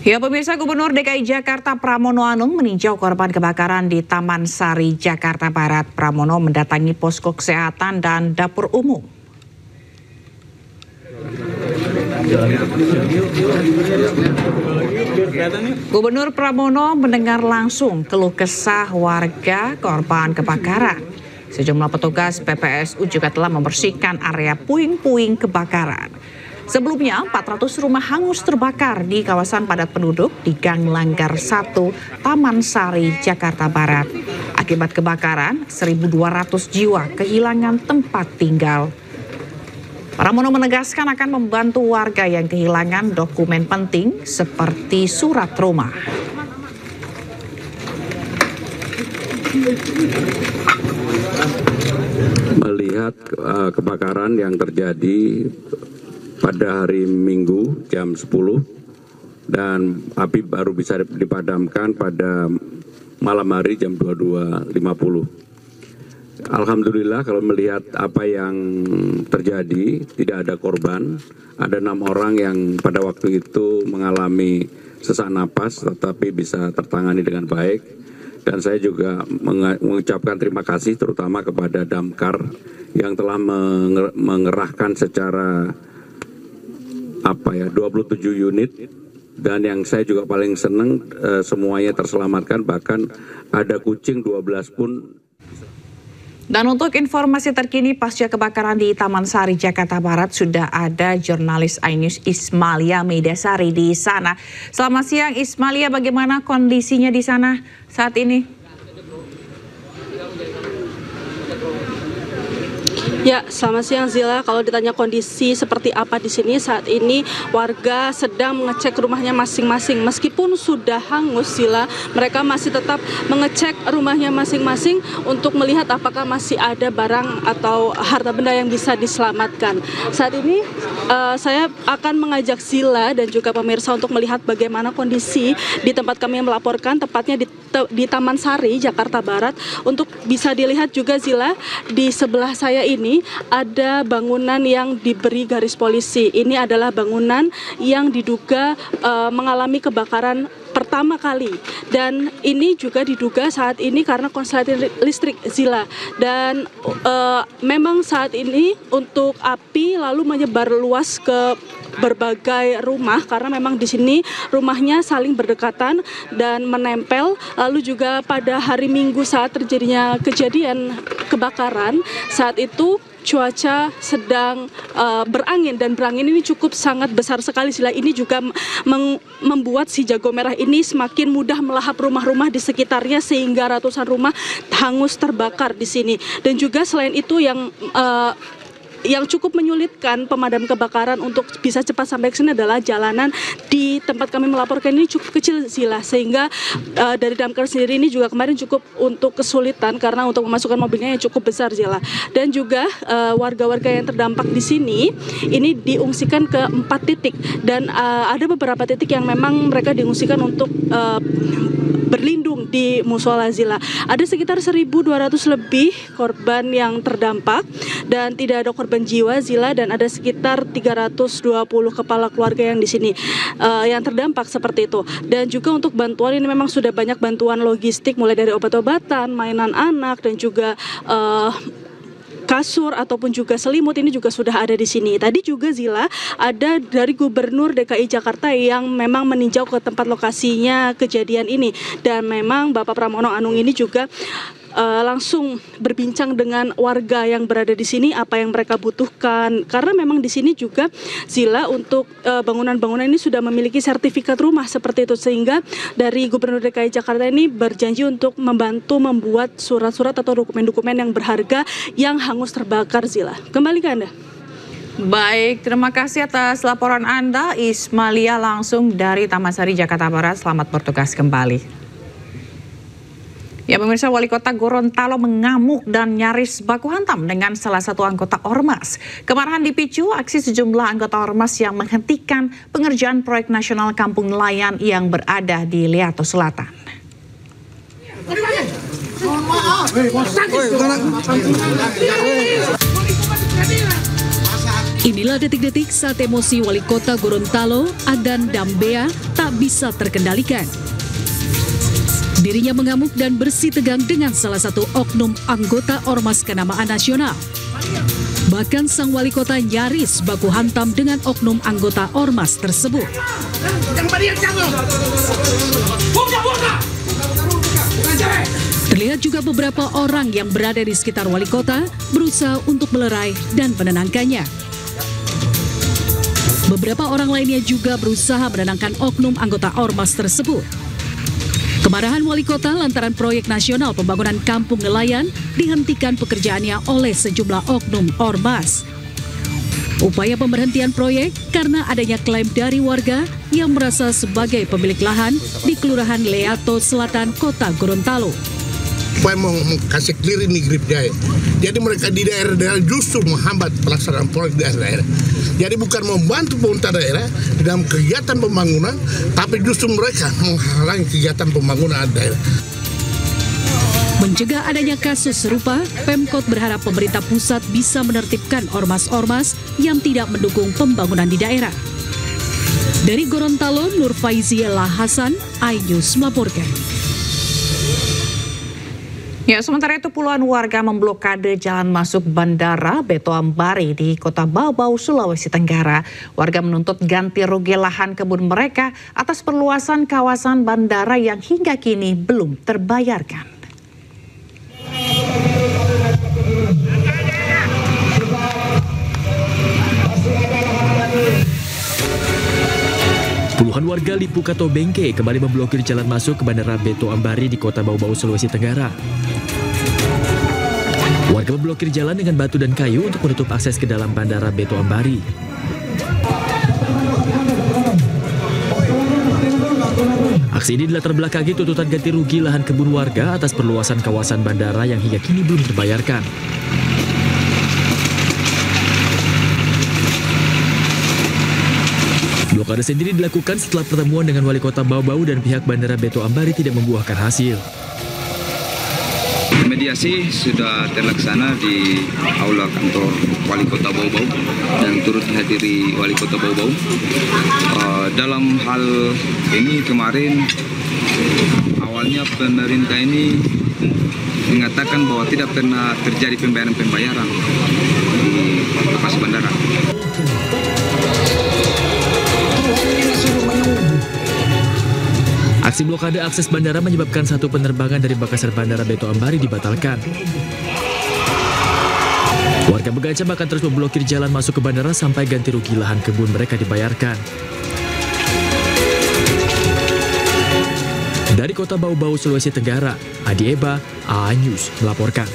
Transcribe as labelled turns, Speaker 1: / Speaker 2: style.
Speaker 1: Ya pemirsa, Gubernur DKI Jakarta Pramono Anung meninjau korban kebakaran di Taman Sari, Jakarta Barat. Pramono mendatangi posko kesehatan dan dapur umum. Gubernur Pramono mendengar langsung keluh kesah warga korban kebakaran. Sejumlah petugas PPSU juga telah membersihkan area puing-puing kebakaran. Sebelumnya, 400 rumah hangus terbakar di kawasan padat penduduk di Gang Langgar 1, Taman Sari, Jakarta Barat. Akibat kebakaran, 1.200 jiwa kehilangan tempat tinggal. Pramono menegaskan akan membantu warga yang kehilangan dokumen penting seperti surat rumah.
Speaker 2: Melihat kebakaran yang terjadi pada hari Minggu jam 10 dan api baru bisa dipadamkan pada malam hari jam 22.50. Alhamdulillah kalau melihat apa yang terjadi tidak ada korban, ada 6 orang yang pada waktu itu mengalami sesak napas tetapi bisa tertangani dengan baik. Dan saya juga mengucapkan terima kasih terutama kepada Damkar yang telah mengerahkan secara 27 unit, dan yang saya juga paling senang semuanya terselamatkan, bahkan ada kucing 12 pun.
Speaker 1: Dan untuk informasi terkini pasca kebakaran di Taman Sari, Jakarta Barat, sudah ada jurnalis iNews Ismalia Medasari di sana. Selamat siang Ismalia, bagaimana kondisinya di sana saat ini?
Speaker 3: Ya, selamat siang Zila. Kalau ditanya kondisi seperti apa di sini saat ini, warga sedang mengecek rumahnya masing-masing. Meskipun sudah hangus Zila, mereka masih tetap mengecek rumahnya masing-masing untuk melihat apakah masih ada barang atau harta benda yang bisa diselamatkan. Saat ini saya akan mengajak Zila dan juga pemirsa untuk melihat bagaimana kondisi di tempat kami melaporkan, tepatnya di Taman Sari, Jakarta Barat. Untuk bisa dilihat juga Zila, di sebelah saya ini ada bangunan yang diberi garis polisi. Ini adalah bangunan yang diduga mengalami kebakaran pertama kali, dan ini juga diduga saat ini karena konsleting listrik Zila. Dan memang saat ini untuk api lalu menyebar luas ke berbagai rumah karena memang di sini rumahnya saling berdekatan dan menempel. Lalu juga pada hari Minggu saat terjadinya kejadian kebakaran, saat itu cuaca sedang berangin, dan berangin ini cukup sangat besar sekali Sila. Ini juga membuat si jago merah ini semakin mudah melahap rumah-rumah di sekitarnya sehingga ratusan rumah hangus terbakar di sini. Dan juga selain itu yang cukup menyulitkan pemadam kebakaran untuk bisa cepat sampai ke sini adalah jalanan di tempat kami melaporkan ini cukup kecil Zila, sehingga dari Damkar sendiri ini juga kemarin cukup untuk kesulitan karena untuk memasukkan mobilnya yang cukup besar Zila. Dan juga warga-warga yang terdampak di sini ini diungsikan ke 4 titik, dan ada beberapa titik yang memang mereka diungsikan untuk berlindung di musola Zila. Ada sekitar 1.200 lebih korban yang terdampak dan tidak ada korban jiwa Zila, dan ada sekitar 320 kepala keluarga yang di sini yang terdampak seperti itu. Dan juga untuk bantuan ini memang sudah banyak bantuan logistik, mulai dari obat-obatan, mainan anak, dan juga kasur ataupun juga selimut ini juga sudah ada di sini. Tadi juga Zila ada dari Gubernur DKI Jakarta yang memang meninjau ke tempat lokasinya kejadian ini, dan memang Bapak Pramono Anung ini juga langsung berbincang dengan warga yang berada di sini apa yang mereka butuhkan, karena memang di sini juga Zila untuk bangunan-bangunan ini sudah memiliki sertifikat rumah seperti itu, sehingga dari Gubernur DKI Jakarta ini berjanji untuk membantu membuat surat-surat atau dokumen-dokumen yang berharga yang hangus terbakar Zila. Kembali ke Anda.
Speaker 1: Baik, terima kasih atas laporan Anda Ismalia langsung dari Taman Sari, Jakarta Barat. Selamat bertugas kembali. Ya pemirsa, Wali Kota Gorontalo mengamuk dan nyaris baku hantam dengan salah satu anggota Ormas. Kemarahan dipicu aksi sejumlah anggota Ormas yang menghentikan pengerjaan proyek nasional Kampung Nelayan yang berada di Leato Selatan.
Speaker 4: Inilah detik-detik saat emosi Wali Kota Gorontalo, Adan Dambea, tak bisa terkendalikan. Dirinya mengamuk dan bersih tegang dengan salah satu oknum anggota Ormas Kenamaan Nasional. Bahkan sang wali kota nyaris baku hantam dengan oknum anggota Ormas tersebut. Terlihat juga beberapa orang yang berada di sekitar wali kota berusaha untuk melerai dan menenangkannya. Beberapa orang lainnya juga berusaha menenangkan oknum anggota Ormas tersebut. Kemarahan wali kota lantaran proyek nasional pembangunan kampung nelayan dihentikan pekerjaannya oleh sejumlah oknum Ormas. Upaya pemberhentian proyek karena adanya klaim dari warga yang merasa sebagai pemilik lahan di Kelurahan Leato Selatan, Kota Gorontalo.
Speaker 5: Supaya mau kasih clear ini grip jaya. Jadi mereka di daerah-daerah justru menghambat pelaksanaan proyek di daerah. Jadi bukan membantu pemerintah daerah dalam kegiatan pembangunan, tapi justru mereka menghalangi kegiatan pembangunan daerah.
Speaker 4: Mencegah adanya kasus serupa, Pemkot berharap pemerintah pusat bisa menertibkan ormas-ormas yang tidak mendukung pembangunan di daerah. Dari Gorontalo, Nur Faiziela Hasan, iNews melaporkan.
Speaker 1: Ya, sementara itu puluhan warga memblokade jalan masuk Bandara Beto Ambari di Kota Bau-Bau, Sulawesi Tenggara. Warga menuntut ganti rugi lahan kebun mereka atas perluasan kawasan bandara yang hingga kini belum terbayarkan.
Speaker 6: Puluhan warga Lipu Kato Bengke kembali memblokir jalan masuk ke Bandara Beto Ambari di Kota Bau-Bau, Sulawesi Tenggara. Warga memblokir jalan dengan batu dan kayu untuk menutup akses ke dalam Bandara Beto Ambari. Aksi ini dilatar belakangi tuntutan ganti rugi lahan kebun warga atas perluasan kawasan bandara yang hingga kini belum terbayarkan. Blokade sendiri dilakukan setelah pertemuan dengan Wali Kota Bau-Bau dan pihak Bandara Beto Ambari tidak membuahkan hasil.
Speaker 7: Mediasi sudah terlaksana di aula kantor Wali Kota Bau-Bau dan turut dihadiri Wali Kota Bau-Bau. Dalam hal ini kemarin awalnya pemerintah ini mengatakan bahwa tidak pernah terjadi pembayaran di lepas bandara.
Speaker 6: Aksi blokade akses bandara menyebabkan satu penerbangan dari Makassar Bandara Beto Ambari dibatalkan. Warga Begancam akan terus memblokir jalan masuk ke bandara sampai ganti rugi lahan kebun mereka dibayarkan. Dari Kota Bau-Bau, Sulawesi Tenggara, Adi Eba, iNews melaporkan.